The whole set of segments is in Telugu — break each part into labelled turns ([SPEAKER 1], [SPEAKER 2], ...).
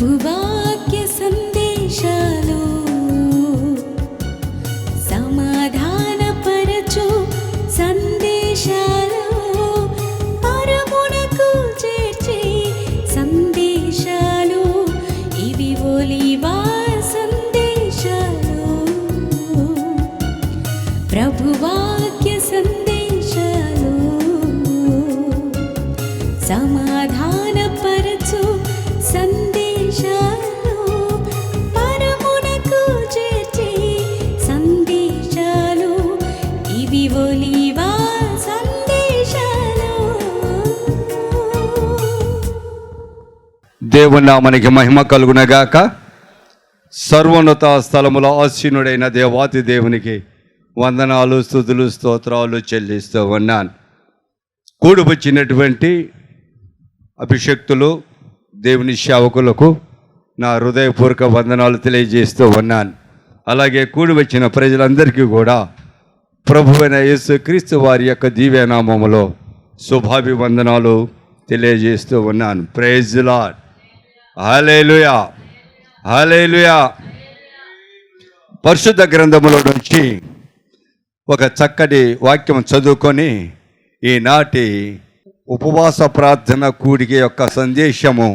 [SPEAKER 1] ప్రభువాక్య సందేశాలు సమాధానపరచు సందేశాలు పరమునకు చేర్చే సందేశాలు ఇవి ఒలీవా సందేశాలు. ప్రభువాక్య సందేశాలు సమాధానపరచు సందేశాలు పరమునకు చేర్చే సందేశాలు ఇవి ఒలీవా సందేశాలు.
[SPEAKER 2] దేవుని నామమునకి మహిమ కలుగునగాక. సర్వోన్నత స్థలములో ఆసీనుడైన దేవాతి దేవునికి వందనాలు, స్తుతులు, స్తోత్రాలు చెల్లిస్తూ ఉన్నాను. కూడివచ్చినటువంటి అభిషక్తులు దేవుని సేవకులకు నా హృదయపూర్వక వందనాలు తెలియజేస్తూ ఉన్నాను. అలాగే కూడి వచ్చిన ప్రజలందరికీ కూడా ప్రభువైన యేసుక్రీస్తు వారి యొక్క దివ్యనామములో శుభాభివందనాలు తెలియజేస్తూ ఉన్నాను. Praise the Lord. Hallelujah, hallelujah. పరిశుద్ధ గ్రంథములో నుంచి ఒక చక్కటి వాక్యం చదువుకొని ఈనాటి ఉపవాస ప్రార్థన కూడిక యొక్క సందేశము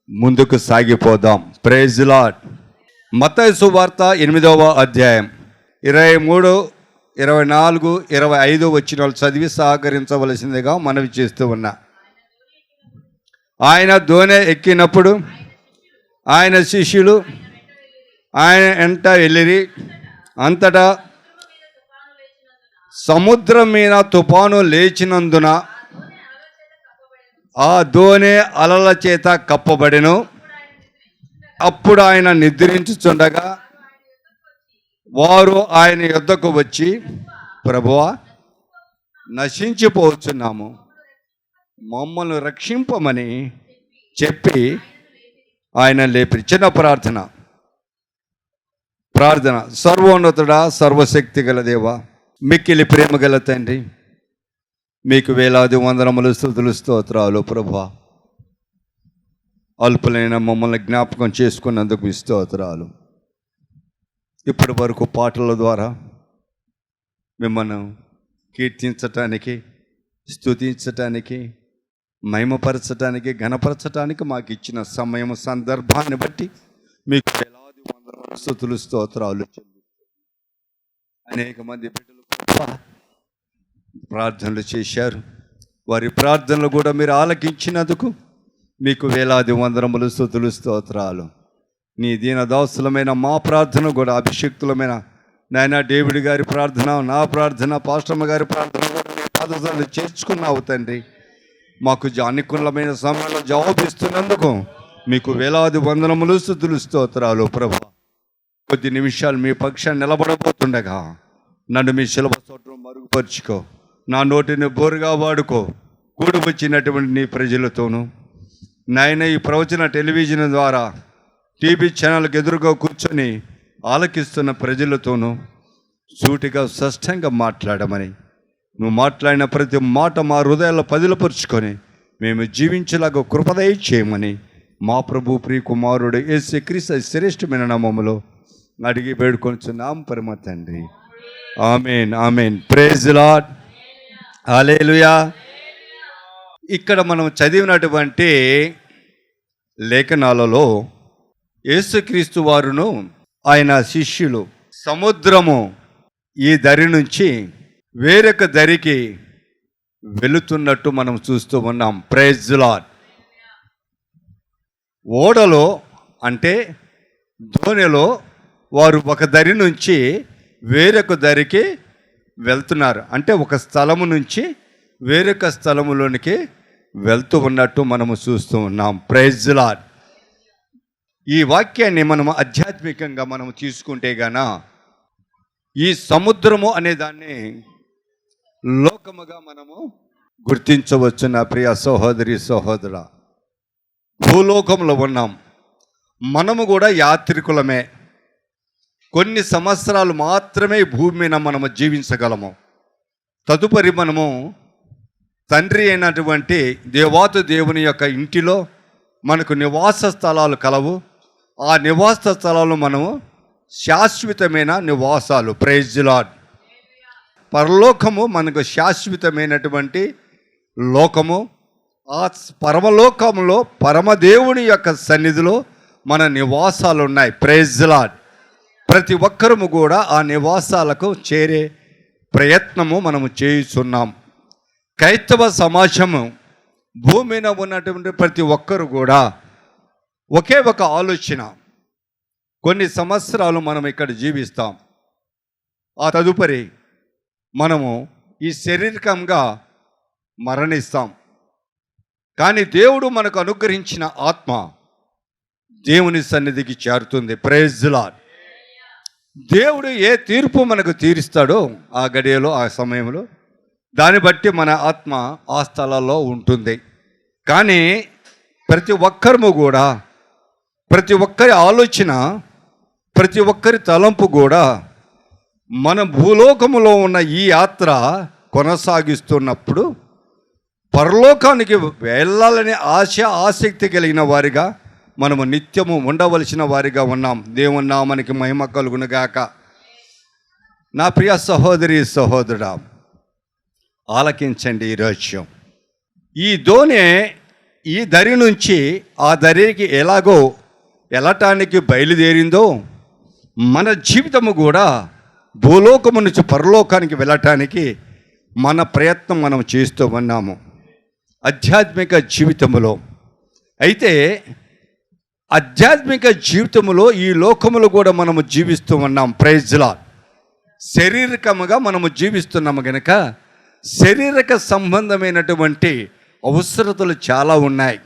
[SPEAKER 2] ముందుకు సాగిపోదాం. Praise the lord. మత్తయి సువార్త 8వ అధ్యాయం 23, 24, 25 వచనాలు చదివి సహకరించవలసిందిగా మనవి చేస్తూ ఉన్నా. ఆయన దోణి ఎక్కినప్పుడు ఆయన శిష్యులు ఆయన వెంట వెళ్ళిరి. అంతటా సముద్రం మీద తుఫాను లేచినందున ఆ దోణి అలల చేత కప్పబడెను. అప్పుడు ఆయన నిద్రించుచుండగా వారు ఆయన యొద్దకు వచ్చి, ప్రభువా, నశించిపోతున్నాము, మమ్మల్ని రక్షింపమని చెప్పి ఆయన లేపి. చిన్న ప్రార్థన. సర్వోన్నతుడా, సర్వశక్తి గల దేవా, మిక్కిలి ప్రేమ గల తండ్రి, మీకు వేలాది వందనములు, స్తుతులు, స్తోత్రాలు. ప్రభువా, అల్పులైన మమ్మల్ని జ్ఞాపకం చేసుకున్నందుకు స్తోత్రాలు. ఇప్పటి వరకు పాటల ద్వారా మిమ్మల్ని కీర్తించటానికి, స్తుతించటానికి, మహిమపరచటానికి, ఘనపరచటానికి మాకు ఇచ్చిన సమయం, సందర్భాన్ని బట్టి మీకు వేలాది వందనములు, స్తుతులు, స్తోత్రాలు. అనేక మంది బిడ్డలు ప్రార్థనలు చేశారు. వారి ప్రార్థనలు కూడా మీరు ఆలకించినందుకు మీకు వేలాది వందనములు, స్తుతులు, స్తోత్రాలు. నీ దీనదాసులమైన మా ప్రార్థన కూడా, అభిషక్తులమైన నాయన డేవిడ్ గారి ప్రార్థన, నా ప్రార్థన, పాస్టమ్మ గారి ప్రార్థన కూడా నీ పాదశాలను చేర్చుకున్నావు తండ్రి. మాకు అనుకూలమైన సమయంలో జవాబిస్తున్నందుకు మీకు వేలాది వందనములు, స్తుతులు, స్తోత్రాలు. ప్రభువా, కొద్ది నిమిషాలు మీ పక్షాన్ని నిలబడబోతుండగా నన్ను మీ శిలువ చోటు మరుగుపరుచుకో, నా నోటిని బోరుగా వాడుకో. కూడి వచ్చినటువంటి నీ ప్రజలతోనూ నాయన ఈ ప్రవచన టెలివిజన్ ద్వారా టీవీ ఛానల్కి ఎదురుగా కూర్చొని ఆలకిస్తున్న ప్రజలతోనూ సూటిగా స్పష్టంగా మాట్లాడమని, నువ్వు మాట్లాడిన ప్రతి మాట మా హృదయాల్లో పదిలపరుచుకొని మేము జీవించేలాగా కృపదయ చేయమని మా ప్రభు ప్రియ కుమారుడు యేసుక్రీస్తు శ్రేష్టమైన నామములో అడిగి వేడుకొనుచున్నాం పరమ తండ్రి. Amen, amen. Praise the Lord. Hallelujah. ఇక్కడ మనం చదివినటువంటి లేఖనాలలో యేసుక్రీస్తు వారును ఆయన శిష్యులు సముద్రము ఈ దరి నుంచి వేరొక దరికి వెళుతున్నట్టు మనం చూస్తూ ఉన్నాం. Praise the lord. ఓడలో అంటే దోణిలో వారు ఒక దరి నుంచి వేరొక దరికి వెళ్తున్నారు. అంటే ఒక స్థలము నుంచి వేరొక స్థలములోనికి వెళ్తూ ఉన్నట్టు మనము చూస్తూ ఉన్నాం. Praise the lord. ఈ వాక్యాన్ని మనము ఆధ్యాత్మికంగా మనము తీసుకుంటే గాన ఈ సముద్రము అనే దాన్ని లోకముగా మనము గుర్తించవచ్చు. నా ప్రియ సహోదరి, సహోదరా, భూలోకంలో ఉన్నాం. మనము కూడా యాత్రికులమే. కొన్ని సంవత్సరాలు మాత్రమే భూమి మీద మనము జీవించగలము. తదుపరి మనము తండ్రి అయినటువంటి దేవాతి దేవుని యొక్క ఇంటిలో మనకు నివాస స్థలాలు కలవు. ఆ నివాస స్థలాలు మనము శాశ్వతమైన నివాసాలు. Praise the lord. పరలోకము మనకు శాశ్వతమైనటువంటి లోకము. ఆ పరమలోకంలో పరమదేవుని యొక్క సన్నిధిలో మన నివాసాలు ఉన్నాయి. Praise the lord. ప్రతి ఒక్కరము కూడా ఆ నివాసాలకు చేరే ప్రయత్నము మనము చేయుచున్నాం. క్రైస్తవ సమాజము భూమి మీద ఉన్నటువంటి ప్రతి ఒక్కరు కూడా ఒకే ఒక ఆలోచన. కొన్ని సంవత్సరాలు మనం ఇక్కడ జీవిస్తాం, ఆ తదుపరి మనము ఈ శారీరకంగా మరణిస్తాం. కానీ దేవుడు మనకు అనుగ్రహించిన ఆత్మ దేవుని సన్నిధికి చేరుతుంది. Praise the lord. దేవుడు ఏ తీర్పు మనకు తీరుస్తాడో ఆ గడియలో, ఆ సమయంలో, దాన్ని బట్టి మన ఆత్మ ఆ స్థలాల్లో ఉంటుంది. కానీ ప్రతి ఒక్కరము కూడా, ప్రతి ఒక్కరి ఆలోచన, ప్రతి ఒక్కరి తలంపు కూడా మన భూలోకములో ఉన్న ఈ యాత్ర కొనసాగిస్తున్నప్పుడు పరలోకానికి వెళ్ళాలనే ఆసక్తి కలిగిన వారిగా మనము నిత్యము ఉండవలసిన వారిగా ఉన్నాం. దేవుని నామానికి మహిమ కలుగునుగాక. నా ప్రియ సహోదరి సహోదరుడా, ఆలకించండి. ఈరోజు ఈ దోణి ఈ దరి నుంచి ఆ దరికి ఎలాగో వెళ్ళటానికి బయలుదేరిందో, మన జీవితము కూడా భూలోకము నుంచి పరలోకానికి వెళ్ళటానికి మన ప్రయత్నం మనం చేస్తూ ఉన్నాము ఆధ్యాత్మిక జీవితంలో. అయితే ఆధ్యాత్మిక జీవితంలో ఈ లోకములో కూడా మనము జీవిస్తూ ఉన్నాం. Praise the lord. శారీరకముగా మనము జీవిస్తున్నాము కనుక శారీరక సంబంధమైనటువంటి అవసరతలు చాలా ఉన్నాయి.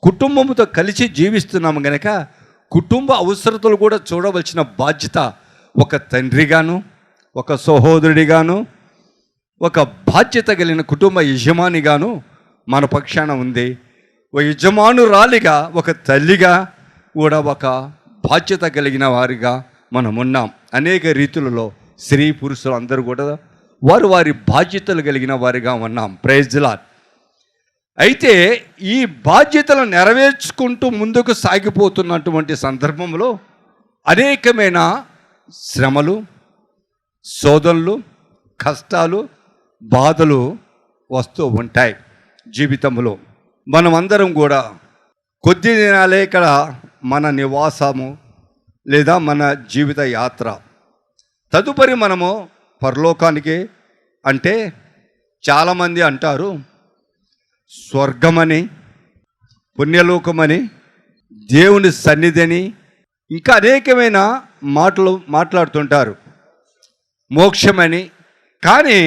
[SPEAKER 2] కుటుంబముతో కలిసి జీవిస్తున్నాము కనుక కుటుంబ అవసరతలు కూడా చూడవలసిన బాధ్యత ఒక తండ్రిగాను, ఒక సహోదరుడిగాను, ఒక బాధ్యత కలిగిన కుటుంబ యజమానిగాను మన పక్షాన ఉంది. ఒక యజమానురాలిగా, ఒక తల్లిగా కూడా ఒక బాధ్యత కలిగిన వారిగా మనం ఉన్నాం. అనేక రీతులలో స్త్రీ పురుషులు అందరూ కూడా వారు వారి బాధ్యతలు కలిగిన వారిగా ఉన్నాం. Praise the lord. అయితే ఈ బాధ్యతలు నెరవేర్చుకుంటూ ముందుకు సాగిపోతున్నటువంటి సందర్భంలో అనేకమైన శ్రమలు, శోధనలు, కష్టాలు, బాధలు వస్తూ ఉంటాయి జీవితంలో. మనమందరం కూడా కొద్ది దినాలే ఇక్కడ మన నివాసము లేదా మన జీవిత యాత్ర. తదుపరి మనము పరలోకానికి, అంటే చాలామంది అంటారు స్వర్గమని, పుణ్యలోకమని, దేవుని సన్నిధిని, ఇంకా అనేకమైన మాటలు మాట్లాడుతుంటారు, మోక్షమని. కానీ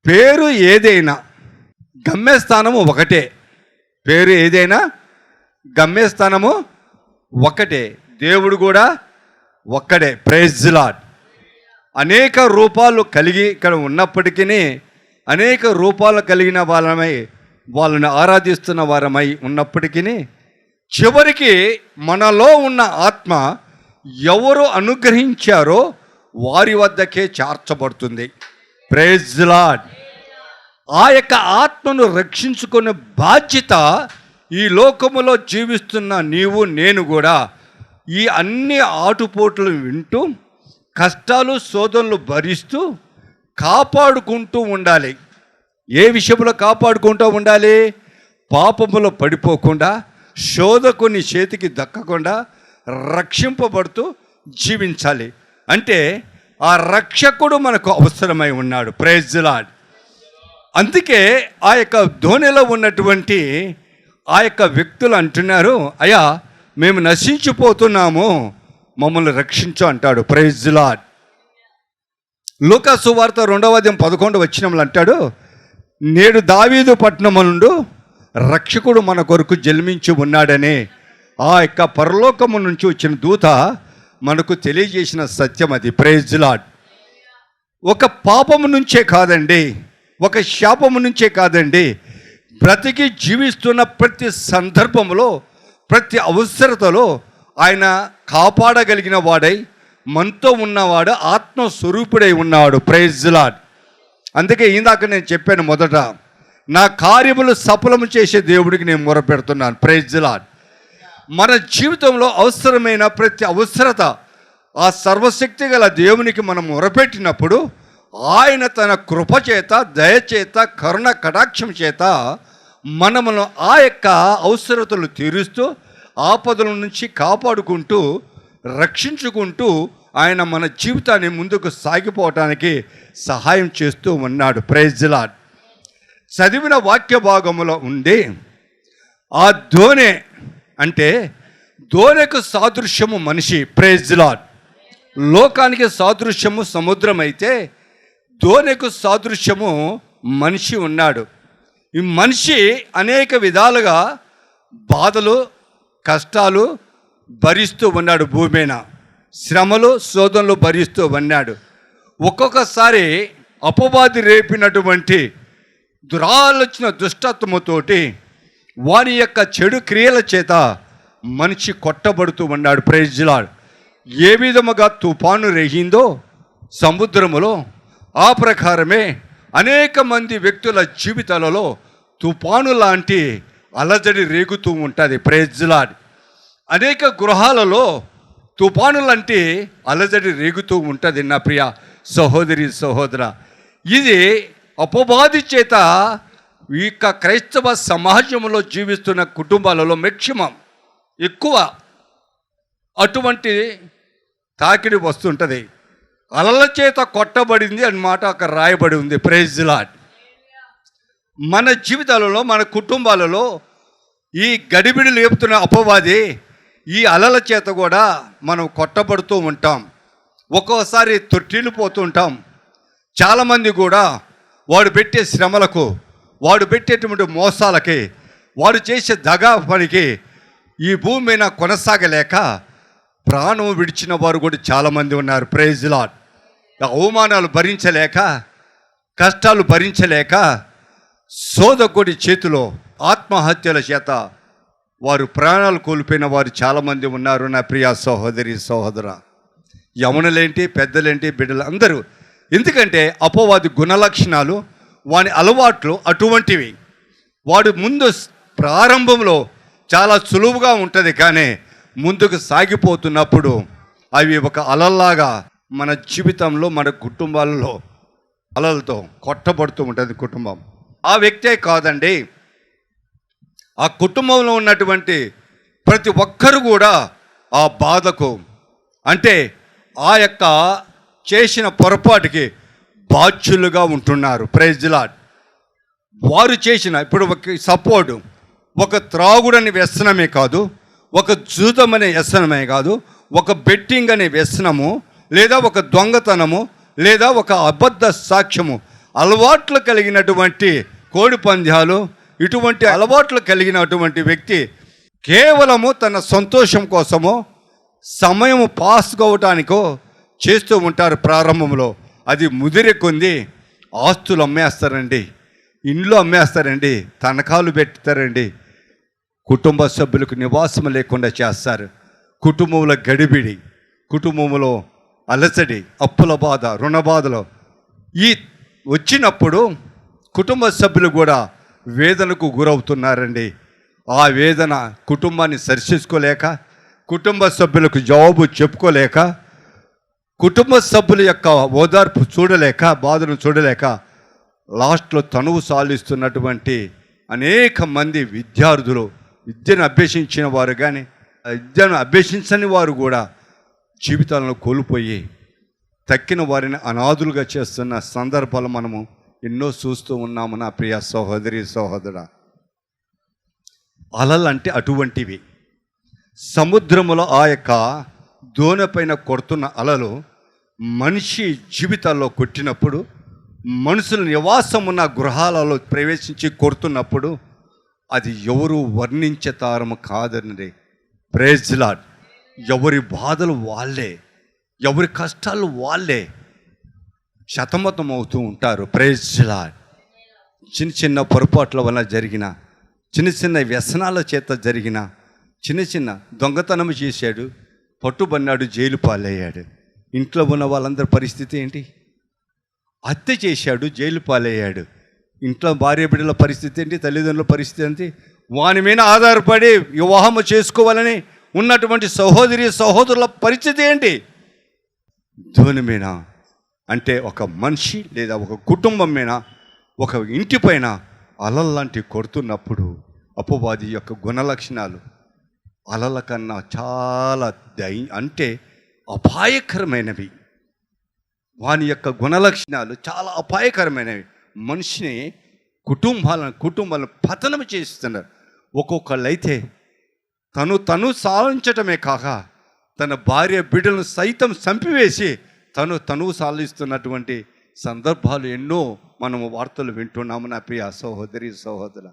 [SPEAKER 2] పేరు ఏదైనా గమ్యస్థానము ఒకటే. పేరు ఏదైనా గమ్యస్థానము ఒకటే. దేవుడు కూడా ఒక్కడే. Praise the lord. అనేక రూపాలు కలిగి ఇక్కడ ఉన్నప్పటికీ, అనేక రూపాలు కలిగిన వాళ్ళని ఆరాధిస్తున్న వారమై ఉన్నప్పటికీ, చివరికి మనలో ఉన్న ఆత్మ ఎవరు అనుగ్రహించారో వారి వద్దకే చేర్చబడుతుంది. Praise the lord. ఆ యొక్క ఆత్మను రక్షించుకునే బాధ్యత ఈ లోకములో జీవిస్తున్న నీవు నేను కూడా ఈ అన్ని ఆటుపోట్లు వింటూ, కష్టాలు శోధనలు భరిస్తూ కాపాడుకుంటూ ఉండాలి. ఏ విషయంలో కాపాడుకుంటూ ఉండాలి? పాపములో పడిపోకుండా, శోధకుని చేతికి దక్కకుండా రక్షింపబడుతూ జీవించాలి. అంటే ఆ రక్షకుడు మనకు అవసరమై ఉన్నాడు. Praise the lord. అందుకే ఆ యొక్క ధోనిలో ఉన్నటువంటి ఆ యొక్క వ్యక్తులు అంటున్నారు, అయ్యా మేము నశించిపోతున్నాము, మమ్మల్ని రక్షించు అంటాడు. Praise the lord. లూకా సువార్త 2:11 అంటాడు, నేడు దావీదు పట్టణము నుండి రక్షకుడు మన కొరకు జన్మించి ఉన్నాడని ఆ యొక్క పరలోకము నుంచి వచ్చిన దూత మనకు తెలియజేసిన సత్యం అది. Praise the lord. ఒక పాపము నుంచే కాదండి, ఒక శాపము నుంచే కాదండి, బ్రతికి జీవిస్తున్న ప్రతి సందర్భంలో, ప్రతి అవసరతలో ఆయన కాపాడగలిగిన వాడై మనతో ఉన్నవాడు ఆత్మస్వరూపుడై ఉన్నాడు. Praise the lord. అందుకే ఇందాక నేను చెప్పాను మొదట, నా కార్యములు సఫలము చేసే దేవుడికి నేను మొరపెడుతున్నాను. Praise the lord. మన జీవితంలో అవసరమైన ప్రతి అవసరత ఆ సర్వశక్తి గల దేవునికి మనం మొరపెట్టినప్పుడు ఆయన తన కృప చేత, దయచేత, కరుణ కటాక్షం చేత మనమును ఆ యొక్క అవసరతలు తీరుస్తూ ఆపదల నుంచి కాపాడుకుంటూ రక్షించుకుంటూ ఆయన మన జీవితాన్ని ముందుకు సాగిపోవటానికి సహాయం చేస్తూ ఉన్నాడు. Praise the lord. చదివిన వాక్య భాగములో ఉండి ఆ దోణె అంటే దోణెకు సాదృశ్యము మనిషి. Praise the lord. లోకానికి సాదృశ్యము సముద్రం అయితే దోణెకు సాదృశ్యము మనిషి ఉన్నాడు. ఈ మనిషి అనేక విధాలుగా బాధలు, కష్టాలు భరిస్తూ ఉన్నాడు. భూమి మీద శ్రమలు, శోధనలు భరిస్తూ ఉన్నాడు. ఒక్కొక్కసారి అపవాది రేపినటువంటి దురాలోచన, దుష్టత్వముతోటి వారి యొక్క చెడు క్రియల చేత మనిషి కొట్టబడుతూ ఉన్నాడు. Praise the lord. ఏ విధముగా తుఫాను రేగిందో సముద్రములో, ఆ ప్రకారమే అనేక మంది వ్యక్తుల జీవితాలలో తుఫాను లాంటి అలజడి రేగుతూ ఉంటుంది. Praise the lord. అనేక గృహాలలో తుఫాను లాంటి అలజడి రేగుతూ ఉంటుంది. నా ప్రియ సహోదరి, సహోదర, ఇది అపవాది చేత ఈ యొక్క క్రైస్తవ సమాజంలో జీవిస్తున్న కుటుంబాలలో మాక్సిమం ఎక్కువ అటువంటి తాకిడి వస్తుంటుంది. అలల చేత కొట్టబడింది అన్నమాట అక్కడ రాయబడి ఉంది. Praise the lord. మన జీవితాలలో, మన కుటుంబాలలో ఈ గడిబిడి లేపుతున్న అపవాది ఈ అలల చేత కూడా మనం కొట్టబడుతూ ఉంటాం. ఒక్కోసారి తొట్టిల్లిపోతూ ఉంటాం. చాలామంది కూడా వాడు పెట్టే శ్రమలకు, వాడు పెట్టేటువంటి మోసాలకి, వాడు చేసే దగా పనికి ఈ భూమి మీద కొనసాగలేక ప్రాణం విడిచిన వారు కూడా చాలామంది ఉన్నారు. Praise the lord. అవమానాలు భరించలేక, కష్టాలు భరించలేక సోదకుడి చేతిలో ఆత్మహత్యల చేత వారు ప్రాణాలు కోల్పోయిన వారు చాలామంది ఉన్నారు. నా ప్రియ సహోదరి, సహోదర, యమునులేంటి, పెద్దలేంటి, బిడ్డలు అందరూ. ఎందుకంటే అపవాది గుణలక్షణాలు, వాని అలవాట్లు అటువంటివి. వాడు ముందు ప్రారంభంలో చాలా సులువుగా ఉంటుంది, కానీ ముందుకు సాగిపోతున్నప్పుడు అవి ఒక అలల్లాగా మన జీవితంలో, మన కుటుంబాలలో అలలతో కొట్టబడుతూ ఉంటుంది కుటుంబం. ఆ వ్యక్తే కాదండి, ఆ కుటుంబంలో ఉన్నటువంటి ప్రతి ఒక్కరు కూడా ఆ బాధకు, అంటే ఆ యొక్క చేసిన పొరపాటుకి బాధ్యులుగా ఉంటున్నారు. Praise the lord. వారు చేసిన, ఇప్పుడు ఒక సపోర్టు, ఒక త్రాగుడని వ్యసనమే కాదు, ఒక జూదం అనే వ్యసనమే కాదు, ఒక బెట్టింగ్ అనే వ్యసనము, లేదా ఒక దొంగతనము, లేదా ఒక అబద్ధ సాక్ష్యము, అలవాట్లు కలిగినటువంటి కోడి పంద్యాలు, ఇటువంటి అలవాట్లు కలిగినటువంటి వ్యక్తి కేవలము తన సంతోషం కోసమో సమయం పాస్ కావటానికో చేస్తూ ఉంటారు. ప్రారంభంలో అది ముదిరెక్కుంది, ఆస్తులు అమ్మేస్తారండి, ఇండ్లు అమ్మేస్తారండి, తనఖాలు పెడతారండి, కుటుంబ సభ్యులకు నివాసం లేకుండా చేస్తారు. కుటుంబంలో గడిబిడి, కుటుంబంలో అలసడి, అప్పుల బాధ, రుణ బాధలు ఈ వచ్చినప్పుడు కుటుంబ సభ్యులు కూడా వేదనకు గురవుతున్నారండి. ఆ వేదన కుటుంబాన్ని సరిచేసుకోలేక, కుటుంబ సభ్యులకు జవాబు చెప్పుకోలేక, కుటుంబ సభ్యుల యొక్క ఓదార్పు చూడలేక, బాధను చూడలేక లాస్ట్లో తనువు సాలిస్తున్నటువంటి అనేక మంది విద్యార్థులు, విద్యను అభ్యసించిన వారు కానీ విద్యను అభ్యసించని వారు కూడా జీవితాలను కోల్పోయి తక్కిన వారిని అనాథులుగా చేస్తున్న సందర్భాలు మనము ఎన్నో చూస్తూ ఉన్నాము. నా ప్రియ సహోదరి, సహోదర, అలలు అంటే అటువంటివి. సముద్రములో ఆ యొక్క దోణి పైన కొడుతున్న అలలు మనిషి జీవితాల్లో కొట్టినప్పుడు, మనుషుల నివాసం ఉన్న గృహాలలో ప్రవేశించి కొడుతున్నప్పుడు అది ఎవరు వర్ణించతారము కాదండి. Praise the lord. ఎవరి బాధలు వాళ్ళే, ఎవరి కష్టాలు వాళ్ళే సతమతం అవుతూ ఉంటారు. Praise the lord. చిన్న చిన్న పొరపాట్ల వల్ల జరిగిన, చిన్న చిన్న వ్యసనాల చేత జరిగిన, చిన్న చిన్న దొంగతనం చేశాడు, పట్టుబన్నాడు, జైలు పాలయ్యాడు. ఇంట్లో ఉన్న వాళ్ళందరి పరిస్థితి ఏంటి? హత్య చేశాడు, జైలు పాలయ్యాడు. ఇంట్లో భార్య బిడ్డల పరిస్థితి ఏంటి? తల్లిదండ్రుల పరిస్థితి ఏంటి? వాని మీద ఆధారపడి వివాహము చేసుకోవాలని ఉన్నటువంటి సహోదరి సహోదరుల పరిస్థితి ఏంటి? దేవుని మీద అంటే ఒక మనిషి లేదా ఒక కుటుంబం మీద, ఒక ఇంటి పైన అలల్లాంటి కొడుతున్నప్పుడు అపవాది యొక్క గుణలక్షణాలు అలల కన్నా చాలా అంటే అపాయకరమైనవి. వాని యొక్క గుణలక్షణాలు చాలా అపాయకరమైనవి. మనిషిని కుటుంబాలను పతనం చేస్తున్నారు. ఒక్కొక్కళ్ళు అయితే తను సాధించటమే కాక తన భార్య బిడ్డలను సైతం చంపివేసి తను సాధిస్తున్నటువంటి సందర్భాలు ఎన్నో మనము వార్తలు వింటున్నాము. నా ప్రియ సహోదరి సహోదర,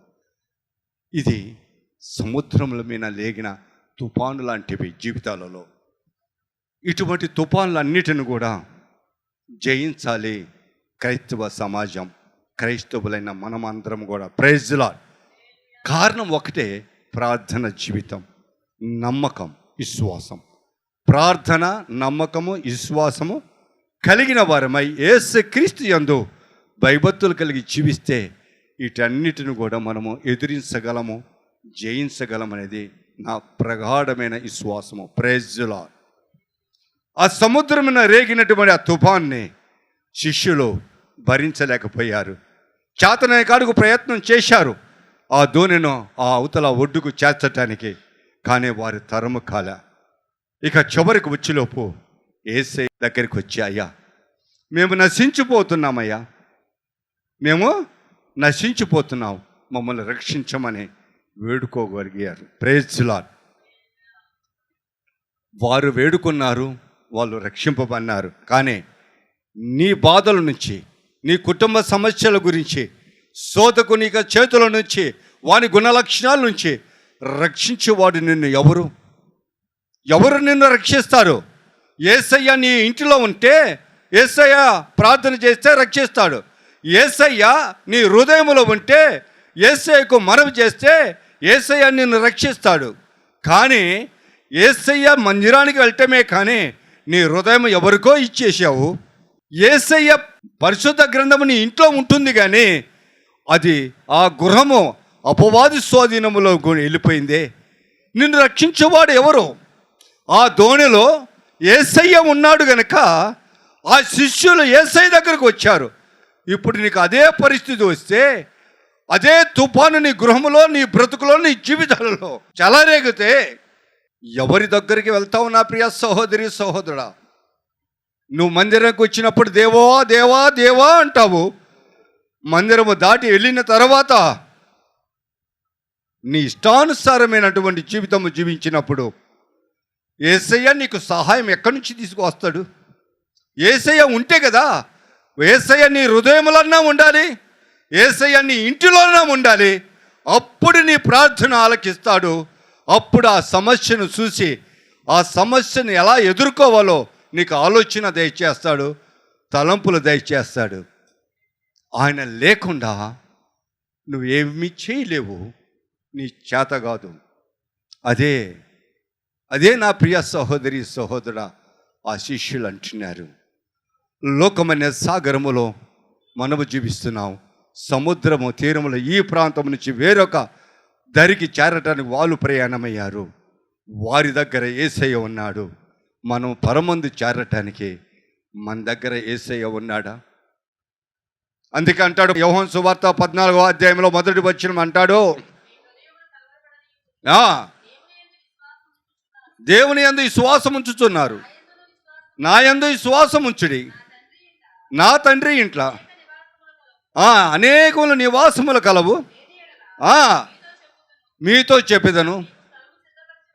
[SPEAKER 2] ఇది సముద్రముల మీద లేగిన తుఫాను లాంటివి జీవితాలలో. ఇటువంటి తుఫానులన్నిటిని కూడా జయించాలి క్రైస్తవ సమాజం, క్రైస్తవులైన మనమందరం కూడా. Praise the lord. కారణం ఒకటే, ప్రార్థన జీవితం, నమ్మకం, విశ్వాసం. ప్రార్థన, నమ్మకము, విశ్వాసము కలిగిన వారమై యేసుక్రీస్తు యందు భయభక్తులు కలిగి జీవిస్తే వీటన్నిటిని కూడా మనము ఎదిరించగలము, జయించగలమనేది నా ప్రగాఢమైన విశ్వాసము. Praise the lord. ఆ సముద్రమున రేగినటువంటి ఆ తుఫాన్ని శిష్యులు భరించలేకపోయారు. చేతనైన కాడుకు ప్రయత్నం చేశారు ఆ దోణిను ఆ అవతల ఒడ్డుకు చేర్చటానికి, కానీ వారి తరము కాల. ఇక చివరికి వచ్చిలోపు యేసయ్య దగ్గరికి వచ్చి, అయ్యా మేము నశించిపోతున్నామయ్యా, మేము నశించిపోతున్నాం, మమ్మల్ని రక్షించమని వేడుకోగలిగారు. Praise the lord. వారు వేడుకున్నారు, వాళ్ళు రక్షింపబడినారు. కానీ నీ బాధల నుంచి, నీ కుటుంబ సమస్యల గురించి, శోధకునిక చేతుల నుంచి, వాని గుణలక్షణాల నుంచి రక్షించేవాడు నిన్ను ఎవరు నిన్ను రక్షిస్తారు? యేసయ్య నీ ఇంటిలో ఉంటే యేసయ్య ప్రార్థన చేస్తే రక్షిస్తాడు. యేసయ్య నీ హృదయంలో ఉంటే యేసయ్యకు మనవి చేస్తే యేసయ్య నిన్ను రక్షిస్తాడు. కానీ యేసయ్య మందిరానికి వెళ్ళటమే కానీ నీ హృదయం ఎవరికో ఇచ్చేసావు. యేసయ్య పరిశుద్ధ గ్రంథము నీ ఇంట్లో ఉంటుంది, కానీ అది ఆ గృహము అపవాది స్వాధీనములో వెళ్ళిపోయిందే. నిన్ను రక్షించేవాడు ఎవరు? ఆ దోణిలో యేసయ్య ఉన్నాడు గనక ఆ శిష్యులు యేసయ్య దగ్గరకు వచ్చారు. ఇప్పుడు నీకు అదే పరిస్థితి వస్తే, అదే తుఫాను నీ గృహములో, నీ బ్రతుకులో, నీ జీవితాలలో చెలరేగితే ఎవరి దగ్గరికి వెళ్తావు నా ప్రియ సహోదరి సహోదరుడా? నువ్వు మందిరానికి వచ్చినప్పుడు దేవా దేవా దేవా అంటావు. మందిరము దాటి వెళ్ళిన తర్వాత నీ ఇష్టానుసారమైనటువంటి జీవితము జీవించినప్పుడు యేసయ్య నీకు సహాయం ఎక్కడి నుంచి తీసుకువస్తాడు? యేసయ్య ఉంటే కదా. యేసయ్య నీ హృదయంలోనే ఉండాలి, యేసయ్య నీ ఇంటిలోనే ఉండాలి. అప్పుడు నీ ప్రార్థన ఆలకిస్తాడు. అప్పుడు ఆ సమస్యను చూసి ఆ సమస్యను ఎలా ఎదుర్కోవాలో నీకు ఆలోచన దయచేస్తాడు, తలంపులు దయచేస్తాడు. ఆయన లేకుండా నువ్వేమీ చేయలేవు, నీ చేత కాదు. అదే నా ప్రియ సహోదరి సహోదరుడా ఆ శిష్యులు అంటున్నారు. లోకమనే సాగరములో మనము జీవిస్తున్నాం. సముద్రము తీరములో ఈ ప్రాంతం నుంచి వేరొక దరికి చేరటానికి వాళ్ళు ప్రయాణమయ్యారు. వారి దగ్గర యేసయ్య ఉన్నాడు. మనం పరమందు చేరటానికి మన దగ్గర యేసయ్య ఉన్నాడా? అందుకే అంటాడు యోహాను సువార్త 14వ అధ్యాయంలో మొదటి వచనం అంటాడు, దేవుని యందు విశ్వాసం ఉంచుతున్నారు, నా యందు విశ్వాసం ఉంచుడి, నా తండ్రి ఇంట్లో అనేకములు నివాసములు కలవు, మీతో చెప్పేదను,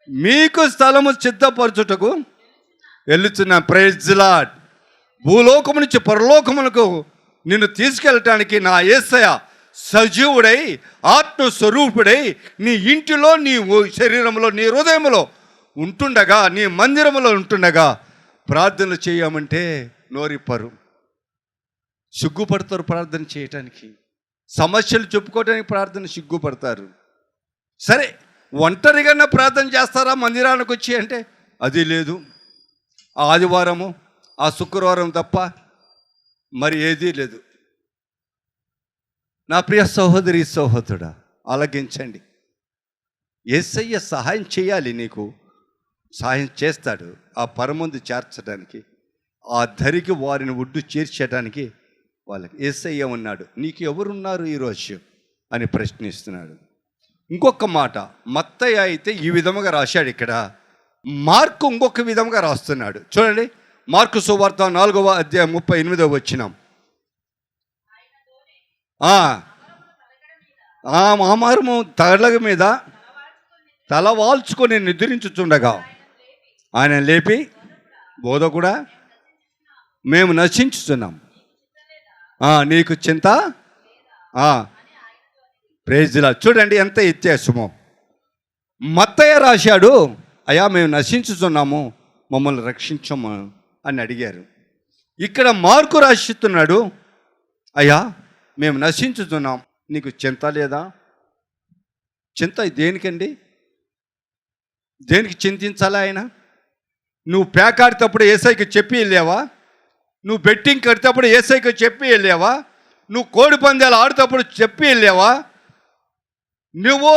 [SPEAKER 2] మీకు స్థలము సిద్ధపరచుటకు వెళ్ళుచున్నా. Praise the Lord. భూలోకము నుంచి పరలోకములకు నిన్ను తీసుకెళ్ళటానికి నా యేసయ్య సజీవుడై ఆత్మస్వరూపుడై నీ ఇంటిలో, నీ శరీరంలో, నీ హృదయంలో ఉంటుండగా, నీ మందిరంలో ఉంటుండగా ప్రార్థనలు చేయమంటే నోరిప్పరు, సిగ్గుపడతారు ప్రార్థన చేయటానికి. సమస్యలు చెప్పుకోవడానికి ప్రార్థన సిగ్గుపడతారు. సరే, ఒంటరిగా ప్రార్థన చేస్తారా మందిరానికి వచ్చి అంటే అది లేదు. ఆ ఆదివారము, ఆ శుక్రవారం తప్ప మరి ఏదీ లేదు. నా ప్రియ సహోదరి సహోదరుడా, ఆలకించండి. యేసయ్య సహాయం చేయాలి, నీకు సహాయం చేస్తాడు ఆ పరమందు చేర్చడానికి, ఆ ధరికి వారిని ఒడ్డు చేర్చడానికి. వాళ్ళకి యేసయ్య ఉన్నాడు. నీకు ఎవరున్నారు ఈరోజు అని ప్రశ్నిస్తున్నాడు. ఇంకొక మాట, మత్తయ్య అయితే ఈ విధముగా రాశాడు, ఇక్కడ మార్కు ఇంకొక విధంగా రాస్తున్నాడు. చూడండి, మార్కు సువార్త 4వ అధ్యాయం 38వ వచనం. మామారము తలగ మీద తల వాల్చుకొని నిద్రించుచుండగా ఆయన లేపి, బోధకుడా మేము నశించుతున్నాం, నీకు చింత. ప్రైజ్లా. చూడండి ఎంత వ్యత్యాసమో. మత్తయ్య రాశాడు, అయ్యా మేము నశించుతున్నాము, మమ్మల్ని రక్షించము అని అడిగారు. ఇక్కడ మార్కు రాసిస్తున్నాడు, అయ్యా మేము నశించుతున్నాం, నీకు చింత లేదా? చింత దేనికండి? దేనికి చింతించాలా ఆయన? నువ్వు పేకాడితేప్పుడు ఏసైకి చెప్పి వెళ్ళావా? నువ్వు బెట్టింగ్ కడితేప్పుడు ఏసైకి చెప్పి వెళ్ళావా? నువ్వు కోడి పందాలు ఆడేటప్పుడు చెప్పి వెళ్ళావా? నువ్వు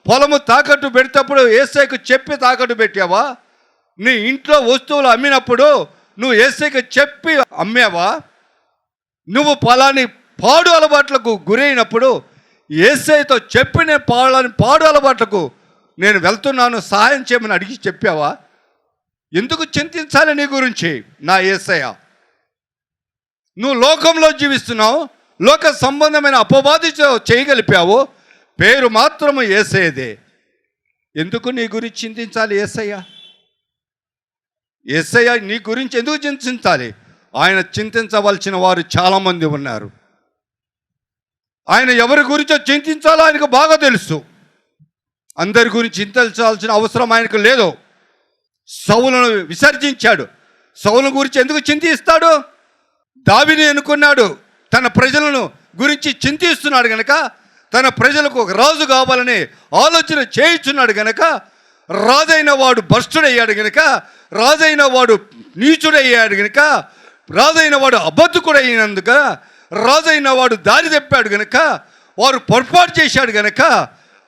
[SPEAKER 2] పొలము తాకట్టు పెడేటప్పుడు ఏసైకి చెప్పి తాకట్టు పెట్టావా? నీ ఇంట్లో వస్తువులు అమ్మినప్పుడు నువ్వు ఏసైకి చెప్పి అమ్మావా? నువ్వు పలాని పాడు అలవాట్లకు గురైనప్పుడు ఏసైతో చెప్పి నేను పాడు అలవాట్లకు నేను వెళ్తున్నాను, సహాయం చేయమని అడిగి చెప్పావా? ఎందుకు చింతించాలి నీ గురించి నా యేసయ్య? నువ్వు లోకంలో జీవిస్తున్నావు, లోక సంబంధమైన అపవాదితో చేయగలిపావు, పేరు మాత్రము యేసయ్యదే. ఎందుకు నీ గురించి చింతించాలి యేసయ్య? యేసయ్య నీ గురించి ఎందుకు చింతించాలి? ఆయన చింతించవలసిన వారు చాలామంది ఉన్నారు. ఆయన ఎవరి గురించో చింతించాలో ఆయనకు బాగా తెలుసు. అందరి గురించి చింతించాల్సిన అవసరం ఆయనకు లేదు. సౌలును విసర్జించాడు. సౌలు గురించి ఎందుకు చింతిస్తాడు? దావీదు అనుకున్నాడు, తన ప్రజలను గురించి చింతిస్తున్నాడు గనక, తన ప్రజలకు ఒక రాజు కావాలని ఆలోచన చేయించున్నాడు గనక, రాజైన వాడు భ్రష్టుడయ్యాడు గనక, రాజైన వాడు నీచుడయ్యాడు గనక, రాజైన వాడు అబద్ధకుడైనందుక, రాజైన వాడు దారి తెప్పాడు గనక, వారు పొరపాటు చేశాడు గనక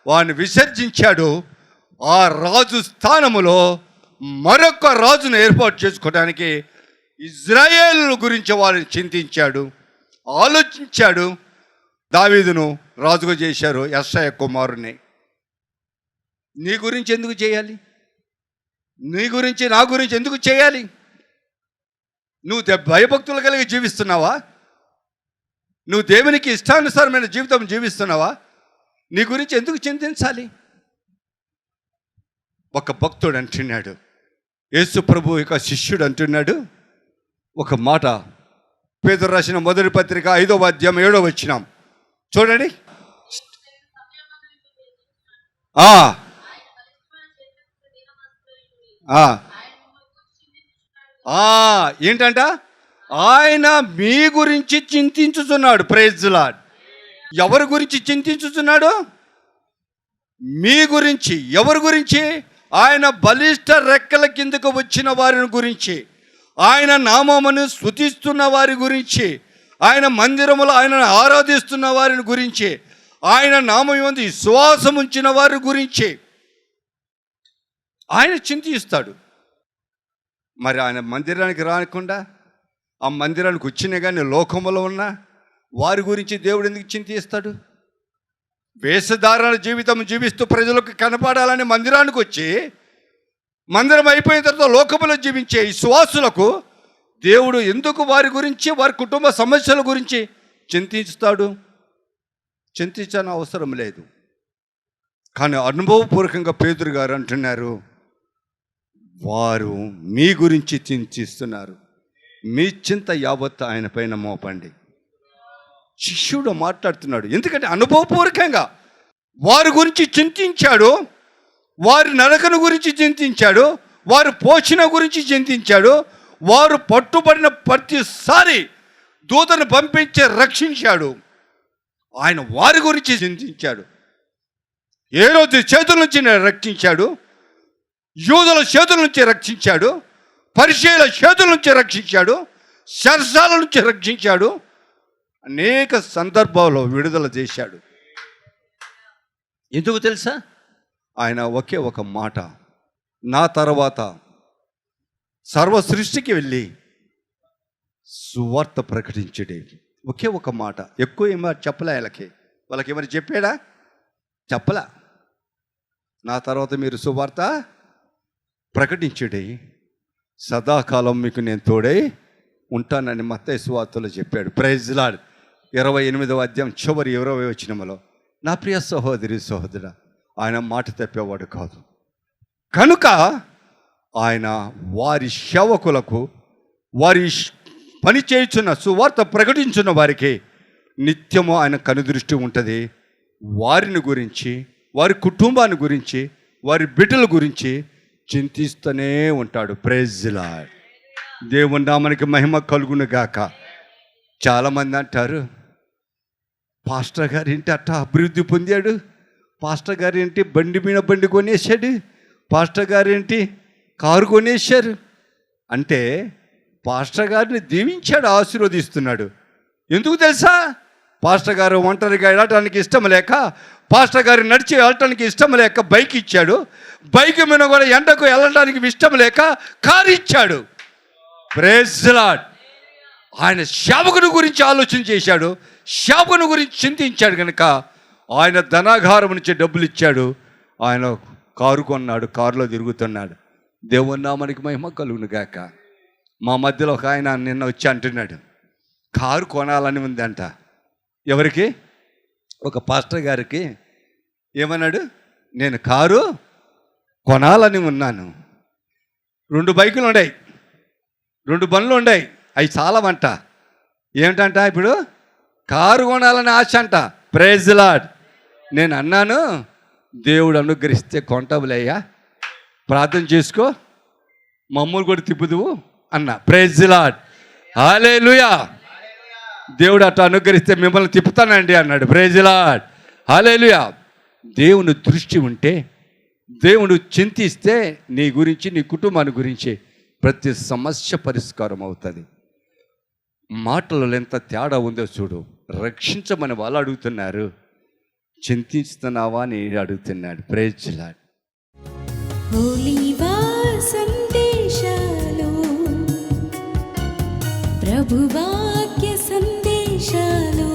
[SPEAKER 2] వాడిని విసర్జించాడు. ఆ రాజు స్థానములో మరొక రాజును ఏర్పాటు చేసుకోవడానికి ఇజ్రాయేలు గురించి వారిని చింతించాడు, ఆలోచించాడు. దావీదును రాజుగా చేశారు, యెషయా కుమారుని. నీ గురించి ఎందుకు చేయాలి? నీ గురించి నా గురించి ఎందుకు చేయాలి? నువ్వు భయభక్తులు కలిగి జీవిస్తున్నావా? నువ్వు దేవునికి ఇష్టానుసారమైన జీవితం జీవిస్తున్నావా? నీ గురించి ఎందుకు చింతించాలి? ఒక భక్తుడు అంటున్నాడు, యేసు ప్రభు యొక్క శిష్యుడు అంటున్నాడు ఒక మాట. పేతురు రాసిన మొదటి పత్రిక 5వ అధ్యాయం 7వ వచనం చూడండి. ఏంటంట? ఆయన మీ గురించి చింతించుతున్నాడు. Praise lord. ఎవరి గురించి చింతించుతున్నాడు? మీ గురించి. ఎవరి గురించి? ఆయన బలిష్ట రెక్కల కిందకు వచ్చిన వారిని గురించి, ఆయన నామమును స్తుతిస్తున్న వారి గురించి, ఆయన మందిరములో ఆయనను ఆరాధిస్తున్న వారిని గురించి, ఆయన నామం యందు విశ్వాసం ఉంచిన వారి గురించి ఆయన చింతిస్తాడు. మరి ఆయన మందిరానికి రాకుండా, ఆ మందిరానికి వచ్చినా కానీ లోకములో ఉన్న వారి గురించి దేవుడు ఎందుకు చింతిస్తాడు? వేషధారణ జీవితం జీవిస్తూ ప్రజలకు కనపడాలని మందిరానికి వచ్చి, మందిరం అయిపోయిన తర్వాత లోకములో జీవించే విశ్వాసులకు దేవుడు ఎందుకు వారి గురించి, వారి కుటుంబ సమస్యల గురించి చింతిస్తాడు? చింతించని అవసరం లేదు. కానీ అనుభవపూర్వకంగా పేతురు గారు అంటున్నారు, వారు మీ గురించి చింతిస్తున్నారు, మీ చింత యావత్తు ఆయన పైన మోపండి. శిష్యుడు మాట్లాడుతున్నాడు, ఎందుకంటే అనుభవపూర్వకంగా వారి గురించి చింతించాడు, వారి నరకను గురించి చింతించాడు, వారి పోషణ గురించి చింతించాడు, వారు పట్టుబడిన ప్రతిసారి దూతను పంపించి రక్షించాడు. ఆయన వారి గురించి చింతించాడు. ఏ రోజు చేతుల నుంచి రక్షించాడు, యూదుల చేతుల నుంచి రక్షించాడు, పరిచయుల చేతుల నుంచి రక్షించాడు, శరసాల నుంచి రక్షించాడు, అనేక సందర్భాల్లో విడుదల చేశాడు. ఎందుకు తెలుసా? ఆయన ఒకే ఒక మాట, నా తర్వాత సర్వ సృష్టికి వెళ్ళి సువార్త ప్రకటించడే. ఒకే ఒక మాట, ఎక్కువ ఏమో చెప్పలే వాళ్ళకి ఏమైనా చెప్పాడా? చెప్పలా. నా తర్వాత మీరు సువార్త ప్రకటించడే, సదాకాలం మీకు నేను తోడై ఉంటానని మత్తయి సువార్తలో చెప్పాడు. Praise lord. 28వ అధ్యాయం చివరి 20వ వచనములో, నా ప్రియ సహోదరి సహోదరా, ఆయన మాట తప్పేవాడు కాదు. కనుక ఆయన వారి సేవకులకు, వారి పని చేయుచున్న సువార్త ప్రకటించున్న వారికి నిత్యము ఆయన కనుదృష్టి ఉంటుంది. వారిని గురించి, వారి కుటుంబాన్ని గురించి, వారి బిడ్డల గురించి చింతిస్తూనే ఉంటాడు. Praise lord. దేవుని నామానికి మహిమ కలుగును గాక. చాలామంది అంటారు, పాస్టర్ గారు ఏంటి అట్ట అభివృద్ధి పొందాడు, పాస్టర్ గారు ఏంటి బండి మీద బండి కొనేసాడు, పాస్టర్ గారు ఏంటి కారు కొనేశారు అంటే, పాస్టర్ గారిని దీవించాడు, ఆశీర్వదిస్తున్నాడు. ఎందుకు తెలుసా? పాస్టర్ గారు ఒంటరిగా వెళ్ళటానికి ఇష్టం లేక, పాస్టర్ గారు నడిచి వెళ్ళటానికి ఇష్టం లేక బైక్ ఇచ్చాడు. బైక్ మీద కూడా ఎండకు వెళ్ళడానికి ఇష్టం లేక కారు ఇచ్చాడు. Praise lord. ఆయన సేవకుని గురించి ఆలోచన చేశాడు, సేవకుని గురించి చింతించాడు. కనుక ఆయన ధనాగారం నుంచి డబ్బులు ఇచ్చాడు, ఆయన కారు కొన్నాడు, కారులో తిరుగుతున్నాడు. దేవుని నామానికి మహిమ కలుగును గాక. మా మధ్యలో ఒక ఆయన నిన్న వచ్చి అంటున్నాడు, కారు కొనాలని ఉందంట. ఎవరికి? ఒక పాస్టర్ గారికి. ఏమన్నాడు? నేను కారు కొనాలని ఉన్నాను. 2 బైకులు ఉన్నాయి, 2 బండ్లు ఉన్నాయి, అవి చాలవంట. ఏమిటంట? ఇప్పుడు కారు కొనాలని ఆశ అంట. Praise lord. నేను అన్నాను, దేవుడు అనుగ్రహిస్తే కొంటావులేయ్యా, ప్రార్థన చేసుకో, మమ్మల్ని కూడా తిప్పుదువు అన్న. Praise Lord. హల్లెలూయా. దేవుడు అట్లా అనుగ్రహిస్తే మిమ్మల్ని తిప్పుతానండి అన్నాడు. Praise Lord. హల్లెలూయా. దేవుని దృష్టి ఉంటే, దేవుడు చింతిస్తే నీ గురించి, నీ కుటుంబాన్ని గురించి ప్రతి సమస్య పరిష్కారం అవుతుంది. మాటలలో ఎంత తేడా ఉందో చూడు. రక్షించమని వాళ్ళు అడుగుతున్నారు, చింతిస్తున్నావా అని అడుగుతున్నాడు. Praise lord.
[SPEAKER 1] ఒలీవ సందేశాలు, ప్రభువాక్య సందేశాలు.